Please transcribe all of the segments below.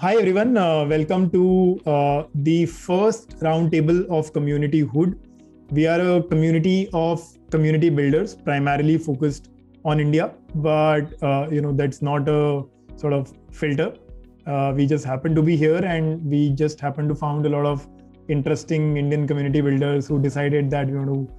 Hi everyone, welcome to the first roundtable of communityhood. We are a community of community builders, primarily focused on India, but that's not a sort of filter. We just happen to be here, and we just happen to found a lot of interesting Indian community builders who decided that we want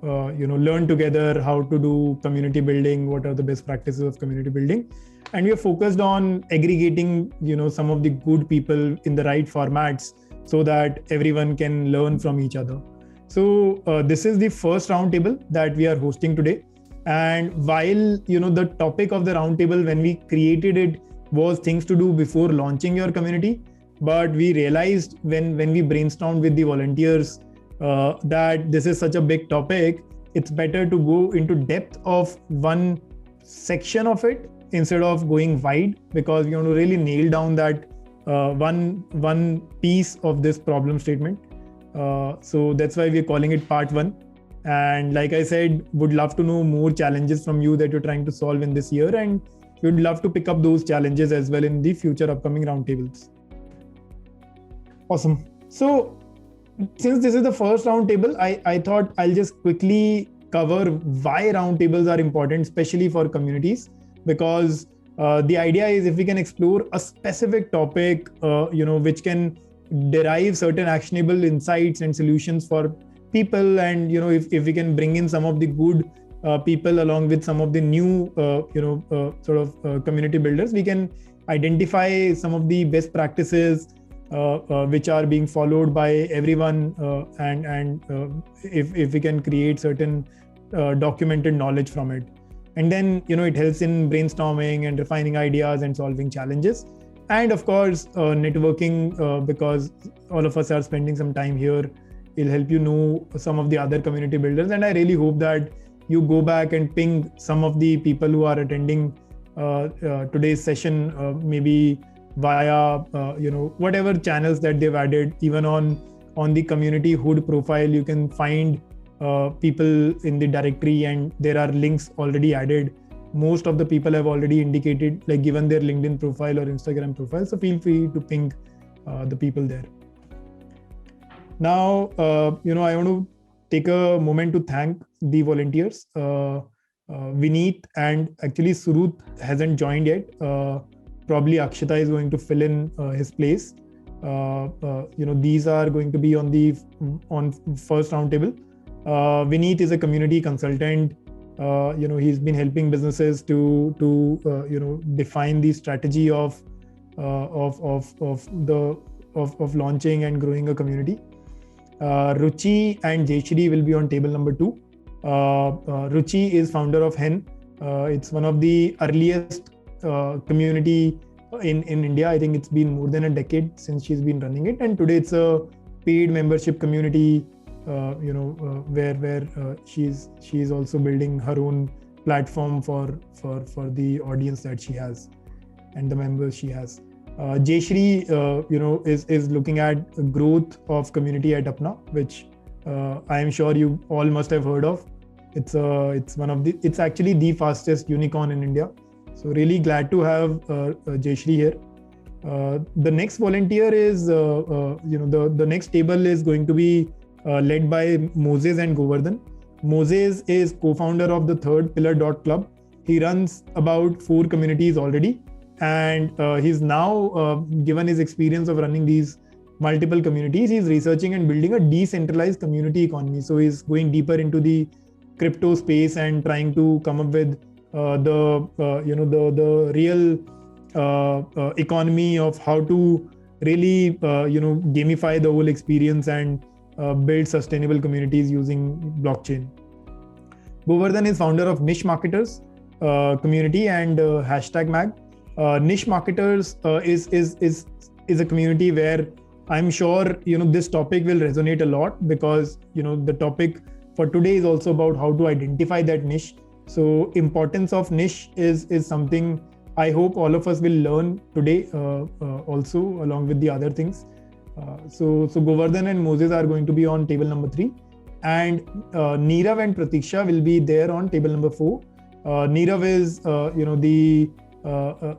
to learn together how to do community building, what are the best practices of community building, and we are focused on aggregating some of the good people in the right formats so that everyone can learn from each other. So this is the first roundtable that we are hosting today, and while the topic of the roundtable when we created it was things to do before launching your community, but we realized when we brainstormed with the volunteers that this is such a big topic, it's better to go into depth of one section of it instead of going wide, because we want to really nail down that one piece of this problem statement. So that's why we're calling it part one. And like I said, would love to know more challenges from you that you're trying to solve in this year, and we'd love to pick up those challenges as well in the future upcoming roundtables. Awesome. So since this is the first roundtable, I thought I'll just quickly cover why roundtables are important, especially for communities, because the idea is if we can explore a specific topic, which can derive certain actionable insights and solutions for people, and if we can bring in some of the good people along with some of the new community builders, we can identify some of the best practices which are being followed by everyone, and if we can create certain documented knowledge from it, and then it helps in brainstorming and refining ideas and solving challenges, and of course networking, because all of us are spending some time here. It'll help know some of the other community builders, and I really hope that you go back and ping some of the people who are attending today's session, maybe via whatever channels that they've added. Even on the community hood profile, you can find people in the directory, and there are links already added. Most of the people have already indicated, like given their LinkedIn profile or Instagram profile, so feel free to ping the people there. Now I want to take a moment to thank the volunteers. Vineet and actually Surut hasn't joined yet. Probably Akshita is going to fill in his place. These are going to be on first roundtable. Vineet is a community consultant. He's been helping businesses to define the strategy of launching and growing a community. Ruchi and Jayashri will be on table number 2. Ruchi is founder of Hen. It's one of the earliest community in India. I think it's been more than a decade since she's been running it, and today it's a paid membership community, where she's also building her own platform for the audience that she has and the members she has. Jayashri is looking at growth of community at Apna, which I am sure you all must have heard of. It's actually the fastest unicorn in India. So really glad to have Jayashri here. The next volunteer is, the next table is going to be led by Moses and Govardhan. Moses is co-founder of the Third Pillar Club. He runs about 4 communities already, and he's now, given his experience of running these multiple communities, he's researching and building a decentralized community economy. So he's going deeper into the crypto space and trying to come up with the real economy of how to really gamify the whole experience and build sustainable communities using blockchain. Govardhan is founder of Niche Marketers community and #mag. Niche Marketers is a community where I'm sure this topic will resonate a lot, because the topic for today is also about how to identify that niche. So importance of niche is something I hope all of us will learn today, also along with the other things. So Govardhan and Moses are going to be on table number 3, and Neerav and Pratiksha will be there on table number 4. Neerav is the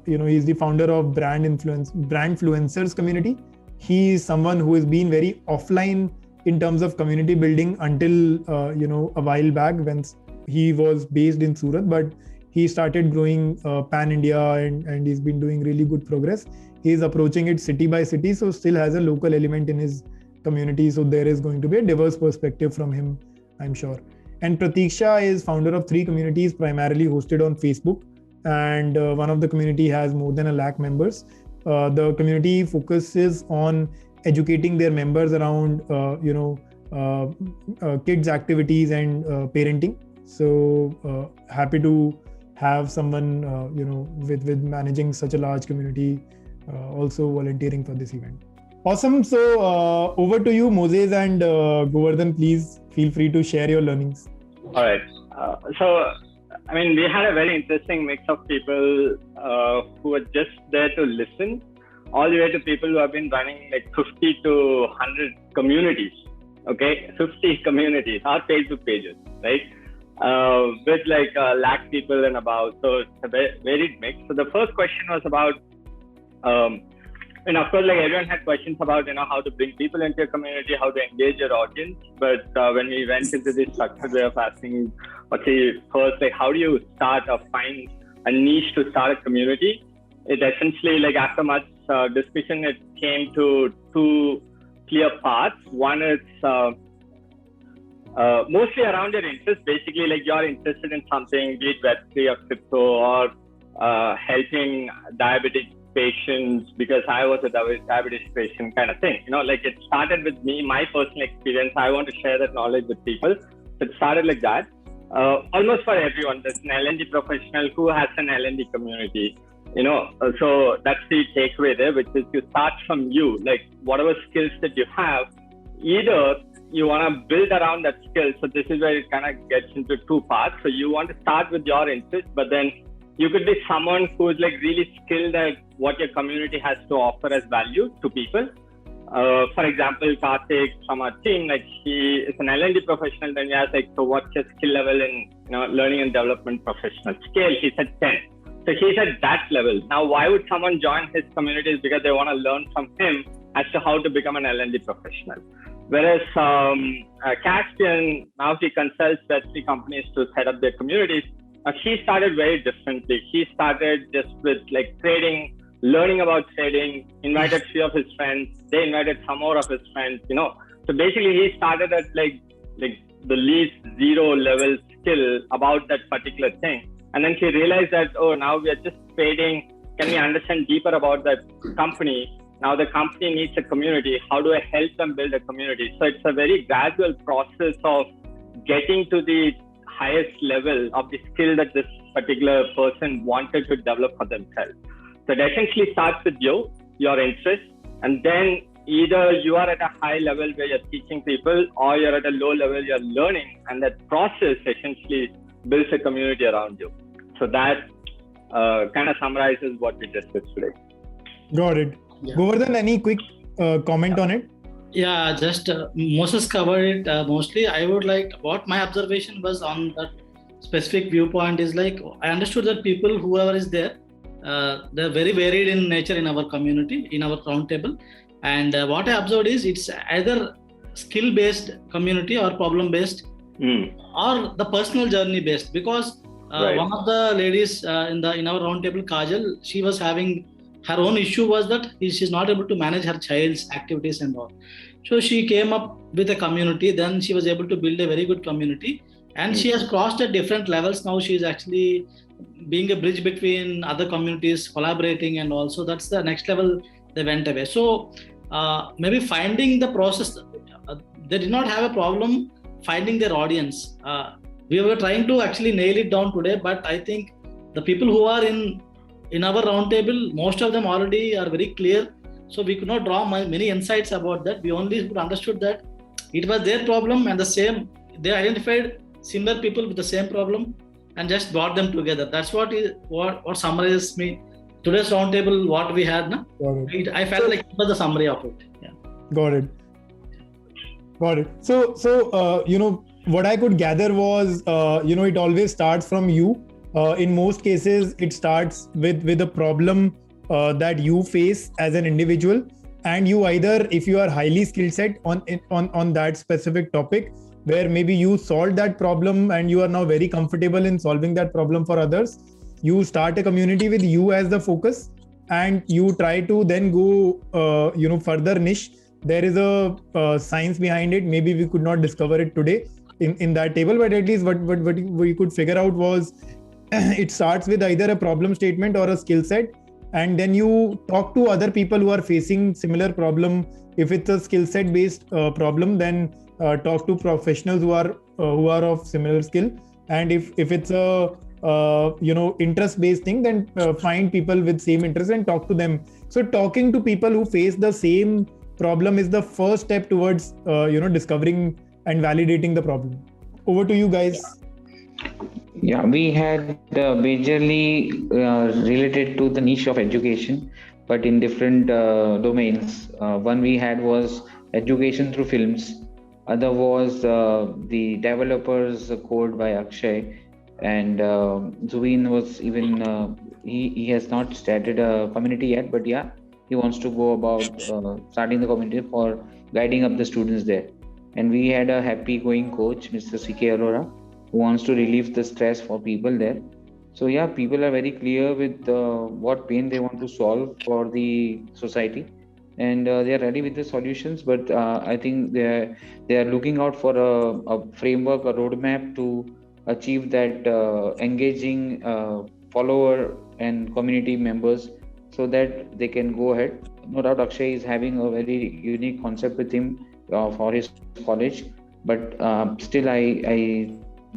he's the founder of Brandfluencers community. He is someone who has been very offline in terms of community building until a while back when he was based in Surat, but he started growing pan India and he's been doing really good progress. He's approaching it city by city, so still has a local element in his community. So there is going to be a diverse perspective from him, I'm sure. And Pratiksha is founder of 3 communities primarily hosted on Facebook. And one of the community has more than 1 lakh members. The community focuses on educating their members around, kids activities and parenting. So happy to have someone, with managing such a large community, also volunteering for this event. Awesome. So over to you, Moses and Govardhan. Please feel free to share your learnings. All right. We had a very interesting mix of people who were just there to listen, all the way to people who have been running like 50 to 100 communities. Okay, 50 communities, our Facebook pages, right? With like 1 lakh people and about. So it's a varied mix. So the first question was about, and of course, like everyone had questions about, how to bring people into your community, how to engage your audience. But when we went into this structured way of asking, first, like, how do you start or find a niche to start a community? It essentially, like after much discussion, it came to 2 clear paths. One is mostly around your interest. Basically, like you're interested in something, be it Web3 or crypto or helping diabetic patients, because I was a diabetes patient kind of thing. Like it started with me, my personal experience. I want to share that knowledge with people. So it started like that. Almost for everyone, there's an L&D professional who has an L&D community. So that's the takeaway there, which is you start from you, like whatever skills that you have, either you want to build around that skill. So this is where it kind of gets into 2 parts. So you want to start with your interest, but then you could be someone who is like really skilled at what your community has to offer as value to people. For example, Karthik from our team, like he is an L&D professional. Then we asked like, so what's your skill level in learning and development professional scale? He said 10. So he's at that level. Now, why would someone join his community? Is because they want to learn from him as to how to become an L&D professional. Whereas Caspian, now he consults Web3 companies to set up their communities. He started very differently. He started just with like trading, learning about trading, invited few of his friends. They invited some more of his friends, So basically he started at like the least 0 level skill about that particular thing. And then he realized that, now we are just trading. Can we understand deeper about that company? Now the company needs a community. How do I help them build a community? So it's a very gradual process of getting to the highest level of the skill that this particular person wanted to develop for themselves. So it essentially starts with your interest, and then either you are at a high level where you're teaching people, or you're at a low level, you're learning, and that process essentially builds a community around you. So that kind of summarizes what we discussed today. Got it. Yeah. Govardhan, any quick comment on it? Yeah, just Moses covered it mostly. I would like, what my observation was on that specific viewpoint is like, I understood that people, whoever is there, they're very varied in nature in our community, in our roundtable. And what I observed is it's either skill-based community or problem-based or the personal journey-based. Because one of the ladies in our roundtable, Kajal, she was having her own issue was that she's not able to manage her child's activities and all. So she came up with a community. Then she was able to build a very good community, and she has crossed at different levels. Now she is actually being a bridge between other communities, collaborating, and also that's the next level they went away. So maybe finding the process, they did not have a problem finding their audience. We were trying to actually nail it down today, but I think the people who are in our roundtable, most of them already are very clear. So we could not draw many insights about that. We only understood that it was their problem, and they identified similar people with the same problem and just brought them together. That's what summarizes me today's roundtable. What we had, I felt like it was the summary of it. Yeah. Got it. So what I could gather was, it always starts from you. In most cases, it starts with a problem that you face as an individual, and you either, if you are highly skill set on that specific topic, where maybe you solved that problem and you are now very comfortable in solving that problem for others, you start a community with you as the focus, and you try to then go further niche. There is a science behind it. Maybe we could not discover it today in that table, but at least what we could figure out was it starts with either a problem statement or a skill set, and then you talk to other people who are facing similar problem. If it's a skill set based problem, then talk to professionals who are of similar skill, and if it's a interest based thing, then find people with same interest and talk to them. So talking to people who face the same problem is the first step towards discovering and validating the problem. Over to you guys. Yeah, we had majorly related to the niche of education, but in different domains. One we had was education through films. Other was the developers code by Akshay, and Zubin was even he has not started a community yet, but yeah, he wants to go about starting the community for guiding up the students there. And we had a happy going coach, Mr. CK Arora, who wants to relieve the stress for people there. So yeah, people are very clear with what pain they want to solve for the society, and they are ready with the solutions. But I think they are looking out for a framework, a roadmap to achieve that engaging follower and community members, so that they can go ahead. No doubt Akshay is having a very unique concept with him for his college, but still I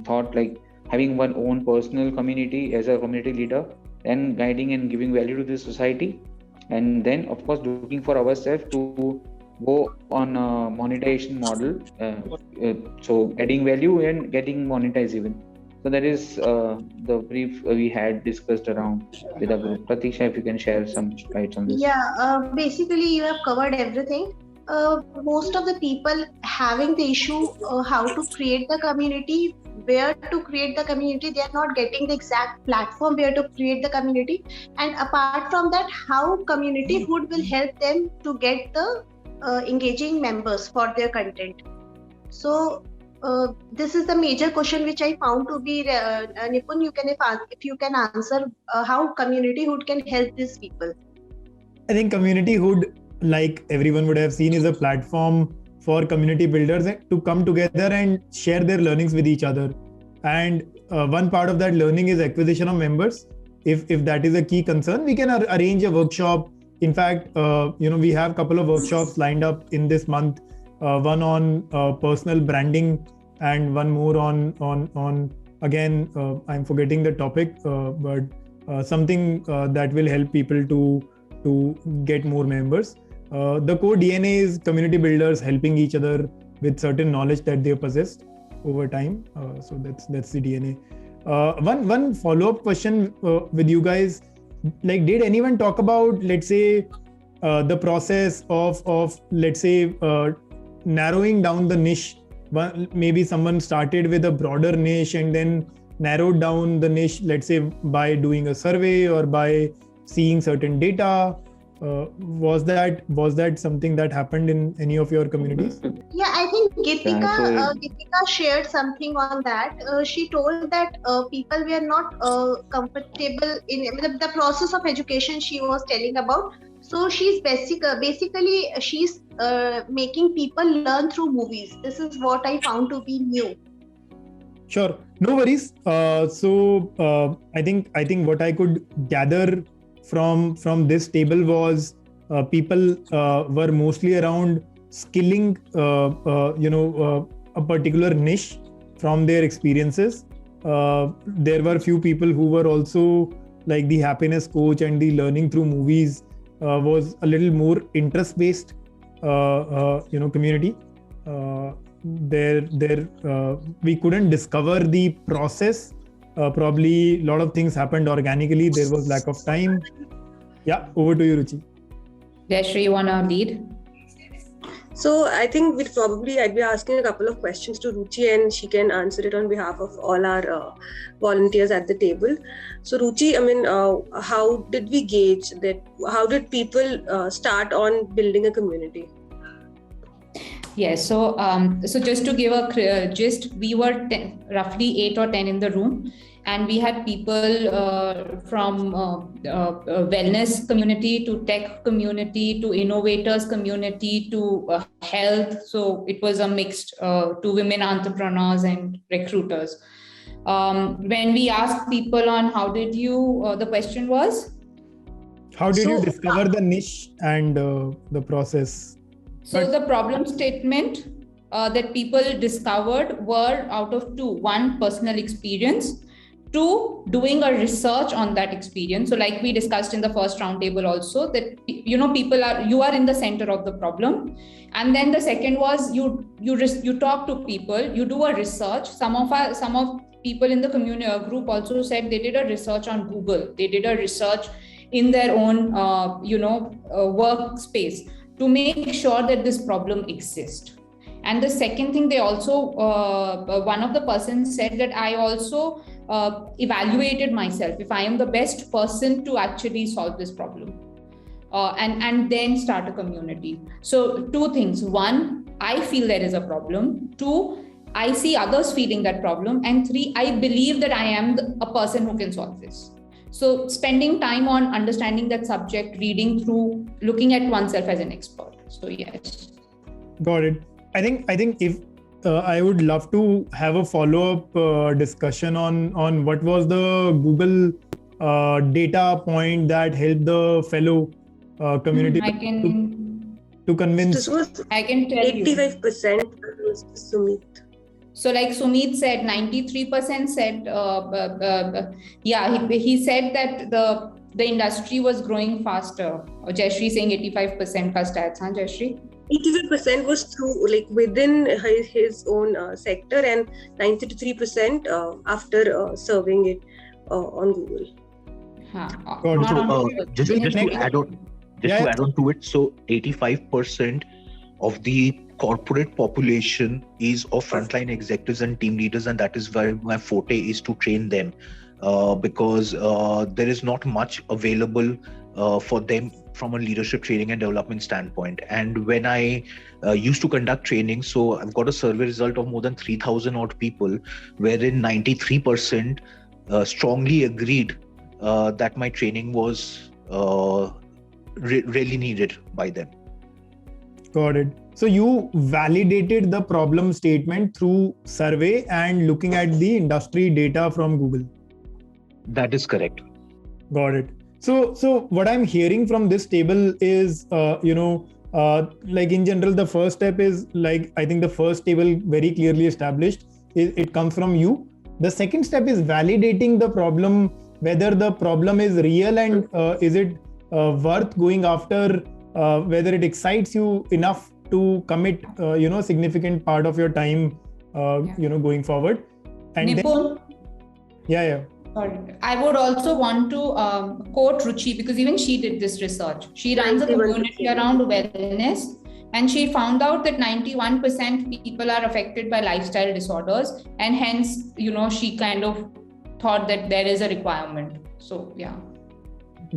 thought like having one own personal community as a community leader and guiding and giving value to the society, and then of course looking for ourselves to go on a monetization model, so adding value and getting monetized even. So that is the brief we had discussed around with the group. Pratisha, if you can share some lights on this. Yeah, basically you have covered everything. Most of the people having the issue how to create the community, where to create the community, they are not getting the exact platform where to create the community, and apart from that, how communityhood will help them to get the engaging members for their content. So this is the major question which I found to be Nipun, if you can answer how communityhood can help these people. I think communityhood, like everyone would have seen, is a platform for community builders to come together and share their learnings with each other. And one part of that learning is acquisition of members. If that is a key concern, we can arrange a workshop. In fact, we have a couple of workshops lined up in this month. One on personal branding, and one more on again, I'm forgetting the topic, but something that will help people to get more members. The core DNA is community builders helping each other with certain knowledge that they possessed over time. So that's the DNA. One follow-up question with you guys. Like, did anyone talk about, let's say, the process of let's say narrowing down the niche? Maybe someone started with a broader niche and then narrowed down the niche, let's say by doing a survey or by seeing certain data. Was that something that happened in any of your communities? Yeah, I think Gitika shared something on that. She told that people were not comfortable in the process of education she was telling about. So she's basically she's making people learn through movies. This is what I found to be new. Sure, no worries. So I think what I could gather from this table was people were mostly around skilling a particular niche from their experiences. There were few people who were also like the happiness coach and the learning through movies was a little more interest based community. We couldn't discover the process. Probably a lot of things happened organically. There was lack of time. Yeah, over to you, Ruchi. Yashri, you want to lead? So I think I'd be asking a couple of questions to Ruchi, and she can answer it on behalf of all our volunteers at the table. So Ruchi, how did we gauge that? How did people start on building a community? Yes, so just to give a gist, we were roughly 8 or 10 in the room, and we had people from wellness community to tech community to innovators community to health. So it was a mixed to women entrepreneurs and recruiters. When we asked people on how did you, the question was? How did you discover the niche and the process? So the problem statement that people discovered were out of two: one, personal experience; two, doing a research on that experience. So like we discussed in the first roundtable also, that you are in the center of the problem. And then the second was you talk to people, you do a research. Some of people in the community group also said they did a research on Google. They did a research in their own workspace to make sure that this problem exists. And the second thing, they also one of the persons said that I also evaluated myself if I am the best person to actually solve this problem, and then start a community. So two things: one, I feel there is a problem; two, I see others feeling that problem; and three, I believe that I am a person who can solve this. So spending time on understanding that subject, reading through, looking at oneself as an expert. So yes. Got it. I think if I would love to have a follow-up discussion on what was the Google data point that helped the fellow community to convince. This was I can tell 85% was Sumit. So like Sumit said, 93% said, he said that the industry was growing faster. Jayashree saying 85% ka stats, huh Jayashree? 85% was through within his own sector, and 93% after serving it on Google. Just to add on to it, so 85% of the corporate population is of frontline executives and team leaders, and that is where my forte is to train them, because there is not much available for them from a leadership training and development standpoint. And when I used to conduct training, so I've got a survey result of more than 3,000 odd people, wherein 93% strongly agreed that my training was really needed by them. Got it. So you validated the problem statement through survey and looking at the industry data from Google. That is correct. Got it. So what I'm hearing from this table is, like in general, the first step is I think the first table very clearly established, it comes from you. The second step is validating the problem, whether the problem is real and is it worth going after, whether it excites you enough to commit, significant part of your time, going forward. And Nipun? Yeah. I would also want to quote Ruchi, because even she did this research. She runs a community around wellness, and she found out that 91% people are affected by lifestyle disorders, and hence, she kind of thought that there is a requirement. So yeah.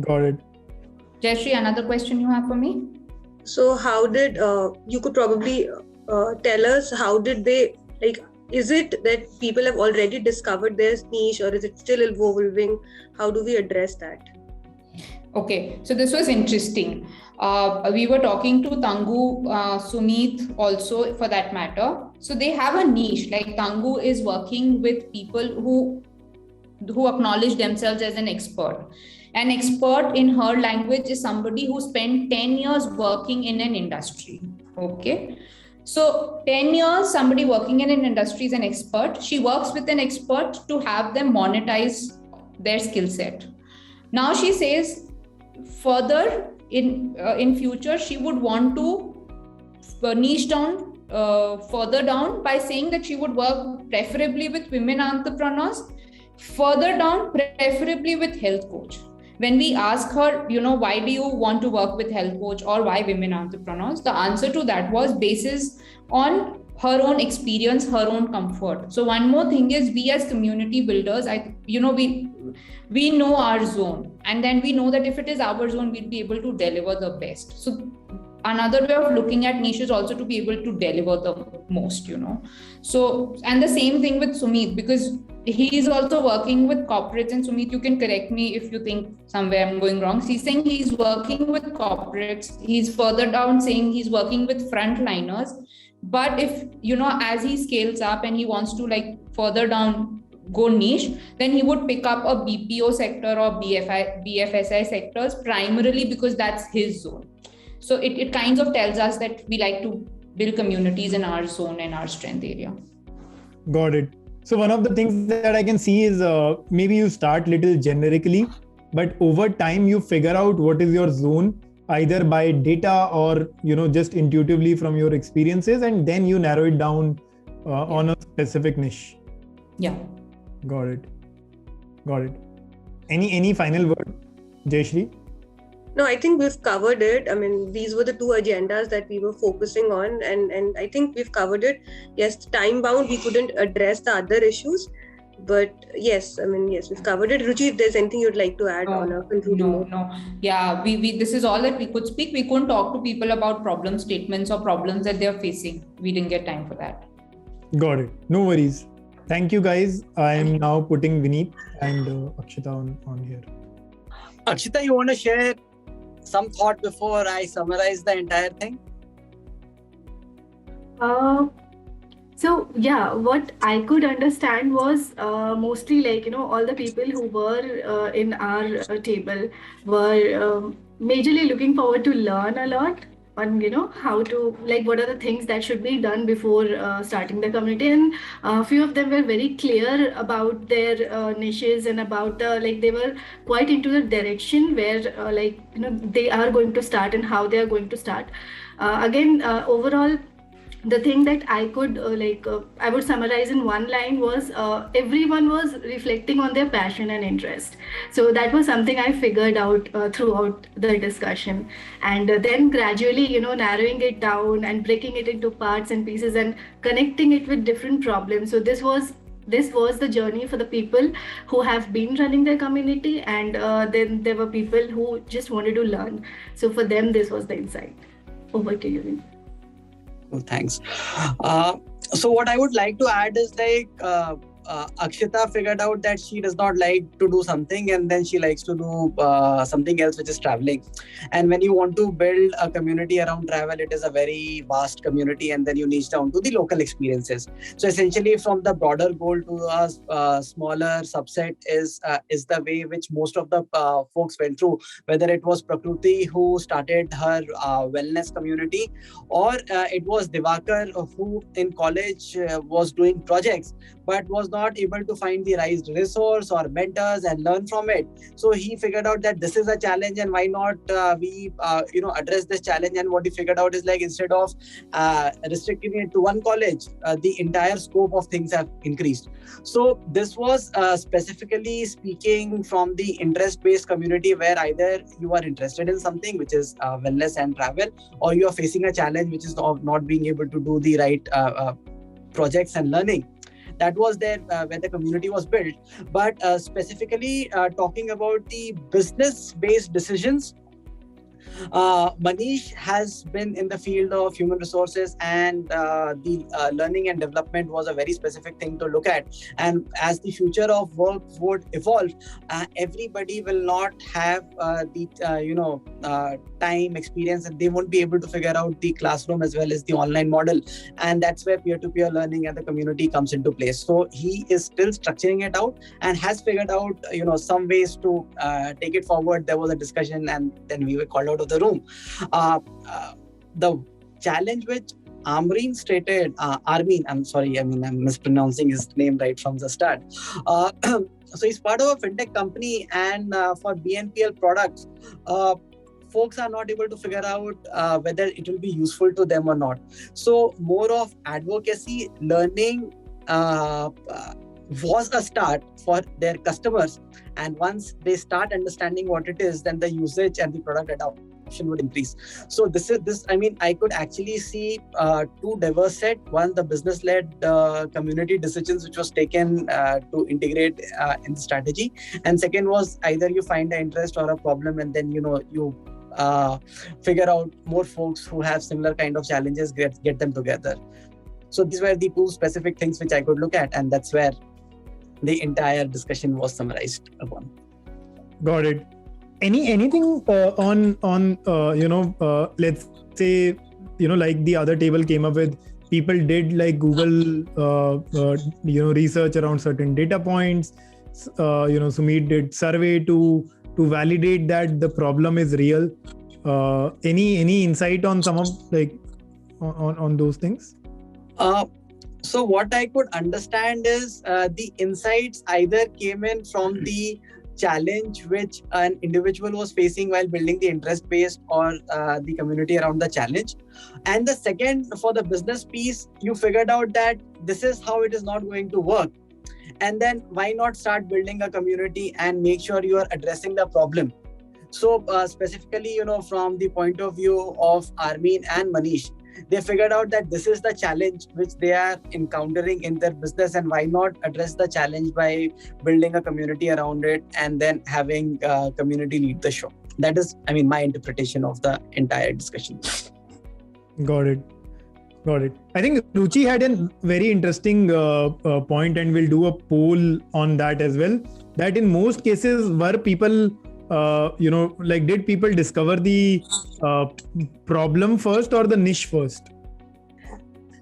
Got it. Jayashree, another question you have for me? So how did you could probably tell us, how did they is it that people have already discovered their niche, or is it still evolving? How do we address that? Okay, so this was interesting. We were talking to Tangu, Sumit also for that matter. So they have a niche. Like Tangu is working with people who acknowledge themselves as an expert. An expert in her language is somebody who spent 10 years working in an industry. Okay. So 10 years, somebody working in an industry is an expert. She works with an expert to have them monetize their skill set. Now she says further in future, she would want to niche down further down by saying that she would work preferably with women entrepreneurs, further down preferably with health coach. when we ask her, why do you want to work with health coach or why women entrepreneurs, the answer to that was basis on her own experience, her own comfort. So one more thing is, we as community builders, we know our zone, and then we know that if it is our zone, we'll be able to deliver the best. So another way of looking at niche is also to be able to deliver the most, So, and the same thing with Sumit, because he is also working with corporates, and Sumit, you can correct me if you think somewhere I'm going wrong. He's saying he's working with corporates. He's further down saying he's working with frontliners. But if, as he scales up and he wants to further down go niche, then he would pick up a BPO sector or BFSI sectors primarily because that's his zone. So it kind of tells us that we like to build communities in our zone and our strength area. Got it. So one of the things that I can see is maybe you start little generically, but over time you figure out what is your zone, either by data or just intuitively from your experiences, and then you narrow it down on a specific niche. Yeah. Got it. Any final word, Jayashree? No, I think we've covered it. I mean, these were the two agendas that we were focusing on, and I think we've covered it. Yes, time bound, we couldn't address the other issues, but yes, we've covered it. Ruchi, if there's anything you'd like to add on a concluding note. No. Yeah, we this is all that we could speak. We couldn't talk to people about problem statements or problems that they're facing. We didn't get time for that. Got it. No worries. Thank you, guys. I am now putting Vineet and Akshita on here. Akshita, you want to share some thought before I summarize the entire thing? So yeah, what I could understand was mostly all the people who were in our table were majorly looking forward to learn a lot on how to what are the things that should be done before starting the community, and a few of them were very clear about their niches and about they were quite into the direction where they are going to start and how they are going to start. Overall, the thing that I could I would summarize in one line was everyone was reflecting on their passion and interest. So that was something I figured out throughout the discussion, and then gradually narrowing it down and breaking it into parts and pieces and connecting it with different problems. So this was the journey for the people who have been running their community, and then there were people who just wanted to learn. So for them, this was the insight. Over to you. Well, thanks. So what I would like to add is Akshita figured out that she does not like to do something, and then she likes to do something else, which is traveling. And when you want to build a community around travel, it is a very vast community, and then you niche down to the local experiences. So essentially, from the broader goal to a smaller subset is the way which most of the folks went through. Whether it was Prakruti who started her wellness community, or it was Divakar who in college was doing projects but was not able to find the right resource or mentors and learn from it. So he figured out that this is a challenge, and why not we address this challenge. And what he figured out is instead of restricting it to one college, the entire scope of things have increased. So this was specifically speaking from the interest-based community, where either you are interested in something which is wellness and travel, or you are facing a challenge which is of not being able to do the right projects and learning. That was there where the community was built. But specifically talking about the business-based decisions, Manish has been in the field of human resources, and the learning and development was a very specific thing to look at. And as the future of work would evolve, everybody will not have the time, experience, and they won't be able to figure out the classroom as well as the online model. And that's where peer-to-peer learning and the community comes into place. So he is still structuring it out and has figured out some ways to take it forward. There was a discussion, and then we were called out of the room. The challenge which Amreen stated, Armin, I'm sorry, I'm mispronouncing his name right from the start. So he's part of a fintech company, and for BNPL products, folks are not able to figure out whether it will be useful to them or not. So more of advocacy, learning, was a start for their customers. And once they start understanding what it is, then the usage and the product adoption would increase. So I could actually see two diverse set. One, the business-led community decisions which was taken to integrate in the strategy. And second was either you find an interest or a problem, and then you figure out more folks who have similar kind of challenges, get them together. So these were the two specific things which I could look at, and that's where the entire discussion was summarized upon. Got it. Anything on let's say, like the other table came up with, people did like Google research around certain data points. Sumit did survey to validate that the problem is real. Any insight on some of on those things? So what I could understand is the insights either came in from the challenge which an individual was facing while building the interest base, or the community around the challenge. And the second, for the business piece, you figured out that this is how it is not going to work. And then why not start building a community and make sure you are addressing the problem? So specifically, from the point of view of Armin and Manish, they figured out that this is the challenge which they are encountering in their business, and why not address the challenge by building a community around it and then having community lead the show. That is, my interpretation of the entire discussion. Got it. I think Ruchi had a very interesting point, and we'll do a poll on that as well. That in most cases, were people did people discover the problem first or the niche first?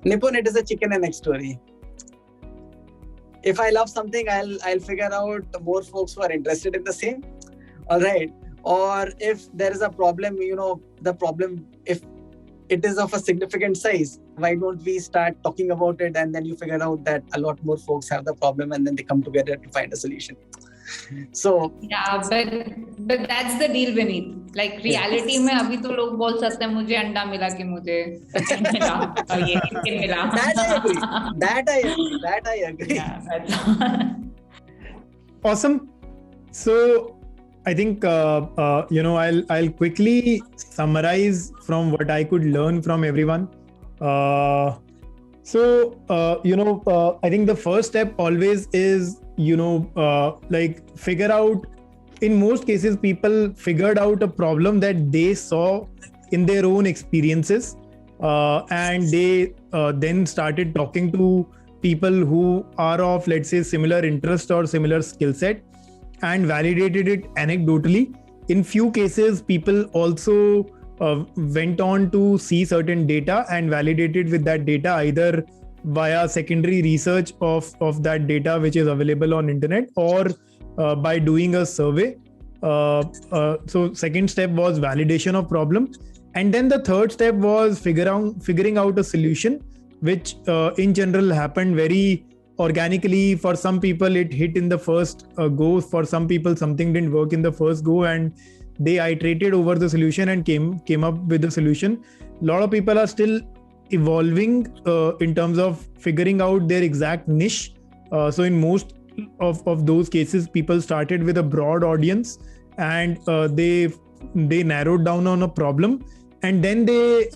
Nipun, it is a chicken and egg story. If I love something, I'll figure out more folks who are interested in the same. All right. Or if there is a problem, the problem, if it is of a significant size, why don't we start talking about it, and then you figure out that a lot more folks have the problem, and then they come together to find a solution. So yeah, but that's the deal beneath. Like reality में अभी तो लोग बोल सकते हैं मुझे अंडा मिला कि मुझे chicken मिला और ये chicken मिला. That I agree. Yeah, that's Awesome. So I think I'll quickly summarize from what I could learn from everyone. I think the first step always is figure out. In most cases, people figured out a problem that they saw in their own experiences, and they then started talking to people who are of, let's say, similar interest or similar skill set, and validated it anecdotally. In few cases, people also went on to see certain data and validated with that data, either via secondary research of that data which is available on internet, or by doing a survey. So second step was validation of problem, and then the third step was figuring out a solution, which in general happened very organically. For some people it hit in the first go, for some people something didn't work in the first go, and they iterated over the solution and came up with the solution. A lot of people are still evolving in terms of figuring out their exact niche. So in most of those cases, people started with a broad audience, and they narrowed down on a problem, and then they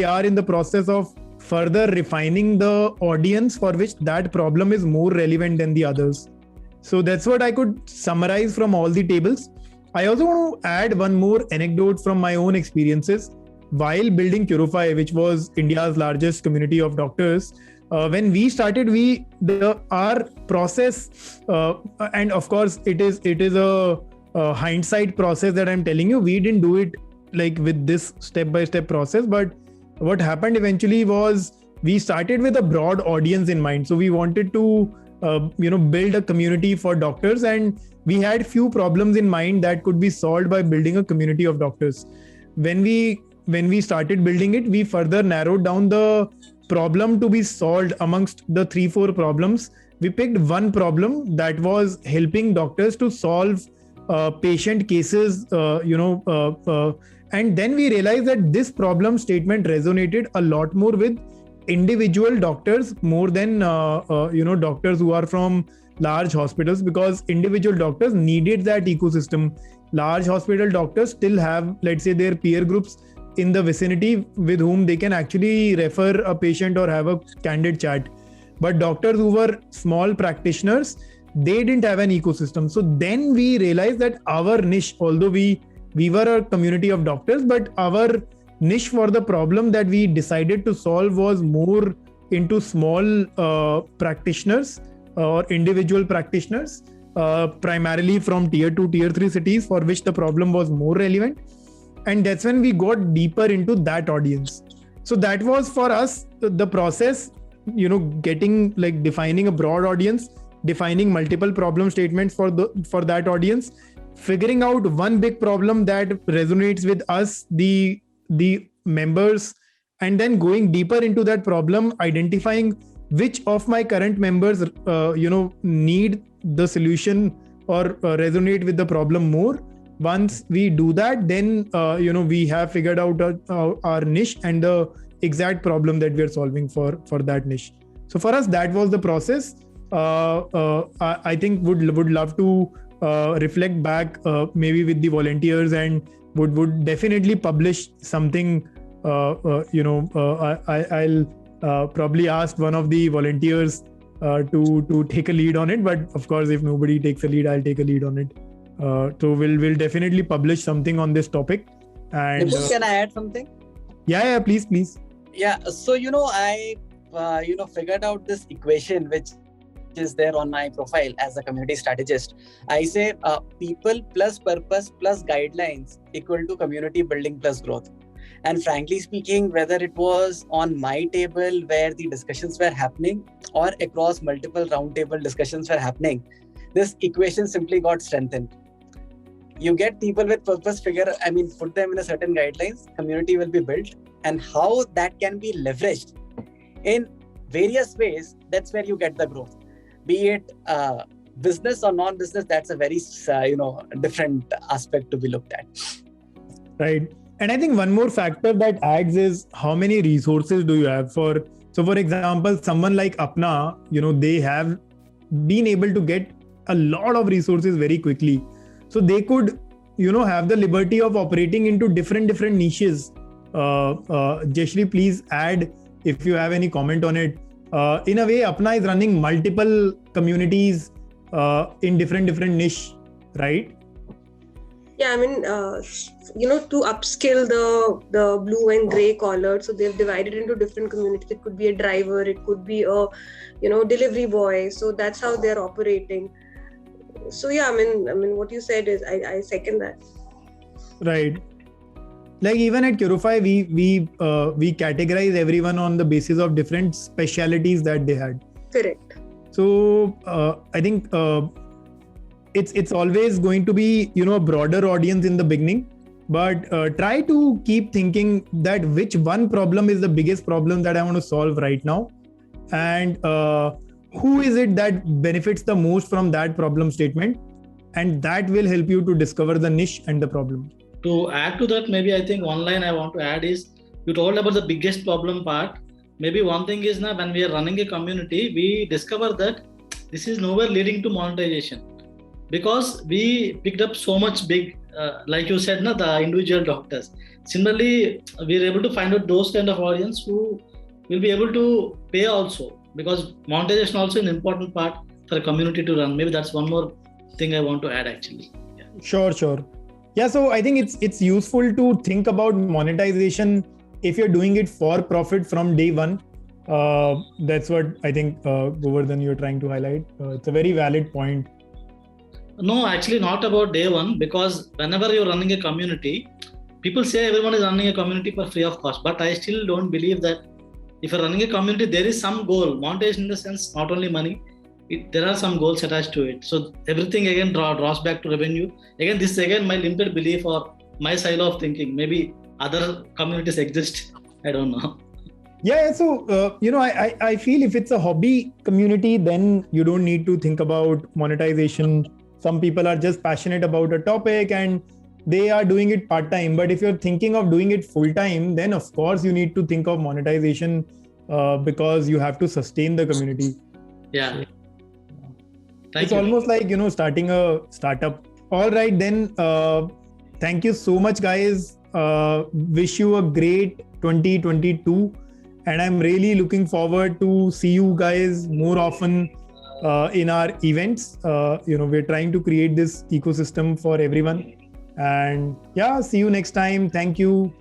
are in the process of further refining the audience for which that problem is more relevant than the others. So that's what I could summarize from all the tables. I also want to add one more anecdote from my own experiences. While building Curify, which was India's largest community of doctors, when we started, our process, and of course it is a hindsight process that I'm telling you. We didn't do it like with this step-by-step process, but what happened eventually was we started with a broad audience in mind. So we wanted to build a community for doctors, and we had few problems in mind that could be solved by building a community of doctors. When we started building it, we further narrowed down the problem to be solved amongst the 3-4 problems. We picked one problem that was helping doctors to solve patient cases, and then we realized that this problem statement resonated a lot more with individual doctors more than doctors who are from large hospitals, because individual doctors needed that ecosystem. Large hospital doctors still have, let's say, their peer groups in the vicinity with whom they can actually refer a patient or have a candid chat. But doctors who were small practitioners, they didn't have an ecosystem. So then we realized that our niche, although we were a community of doctors, but our niche for the problem that we decided to solve was more into small practitioners or individual practitioners, primarily from tier 2, tier 3 cities, for which the problem was more relevant. And that's when we got deeper into that audience. So that was for us the process, getting, like, defining a broad audience, defining multiple problem statements for that audience, figuring out one big problem that resonates with us, the members, and then going deeper into that problem, identifying which of my current members need the solution or resonate with the problem more. Once we do that, then we have figured out our niche and the exact problem that we are solving for that niche. So for us, that was the process. I think would love to reflect back maybe with the volunteers, and would definitely publish something. I'll probably ask one of the volunteers to take a lead on it. But of course, if nobody takes a lead, I'll take a lead on it. So we'll definitely publish something on this topic. And can I add something? Yeah, please. Yeah, so I figured out this equation which is there on my profile as a community strategist. I say people plus purpose plus guidelines equal to community building plus growth. And frankly speaking, whether it was on my table where the discussions were happening or across multiple roundtable discussions were happening, this equation simply got strengthened. You get people with purpose, put them in a certain guidelines, community will be built, and how that can be leveraged in various ways, that's where you get the growth. Be it business or non-business, that's a very different aspect to be looked at. Right. And I think one more factor that adds is how many resources do you have for example, someone like Apna, they have been able to get a lot of resources very quickly. So they could, have the liberty of operating into different niches. Jayashree, please add if you have any comment on it. In a way, Apna is running multiple communities in different niche, right? Yeah, to upskill the blue and gray collar, so they've divided into different communities. It could be a driver, it could be a delivery boy. So that's how they're operating. So yeah, what you said is I second that. Right. Like even at Curify, we categorize everyone on the basis of different specialities that they had. Correct. So I think it's always going to be a broader audience in the beginning, but try to keep thinking that which one problem is the biggest problem that I want to solve right now, and who is it that benefits the most from that problem statement, and that will help you to discover the niche and the problem. To add to that, maybe I think one line I want to add is, you told about the biggest problem part. Maybe one thing is now when we are running a community, we discover that this is nowhere leading to monetization, because we picked up so much big, like you said, the individual doctors. Similarly, we are able to find out those kind of audience who will be able to pay also, because monetization also an important part for a community to run. Maybe that's one more thing I want to add actually. Yeah. Sure. Yeah, so I think it's useful to think about monetization if you're doing it for profit from day one. That's what I think, Govardhan, you're trying to highlight. It's a very valid point. No, actually not about day one, because whenever you're running a community, people say everyone is running a community for free of cost, but I still don't believe that. If you're running a community, there is some goal. Monetization in the sense, not only money, there are some goals attached to it. So everything again draws back to revenue. Again, this is again my limited belief or my style of thinking. Maybe other communities exist. I don't know. Yeah, so I feel if it's a hobby community, then you don't need to think about monetization. Some people are just passionate about a topic and they are doing it part-time. But if you're thinking of doing it full-time, then of course you need to think of monetization because you have to sustain the community. Yeah. It's almost like, starting a startup. All right, then. Thank you so much, guys. Wish you a great 2022. And I'm really looking forward to see you guys more often in our events. We're trying to create this ecosystem for everyone. And yeah, see you next time. Thank you.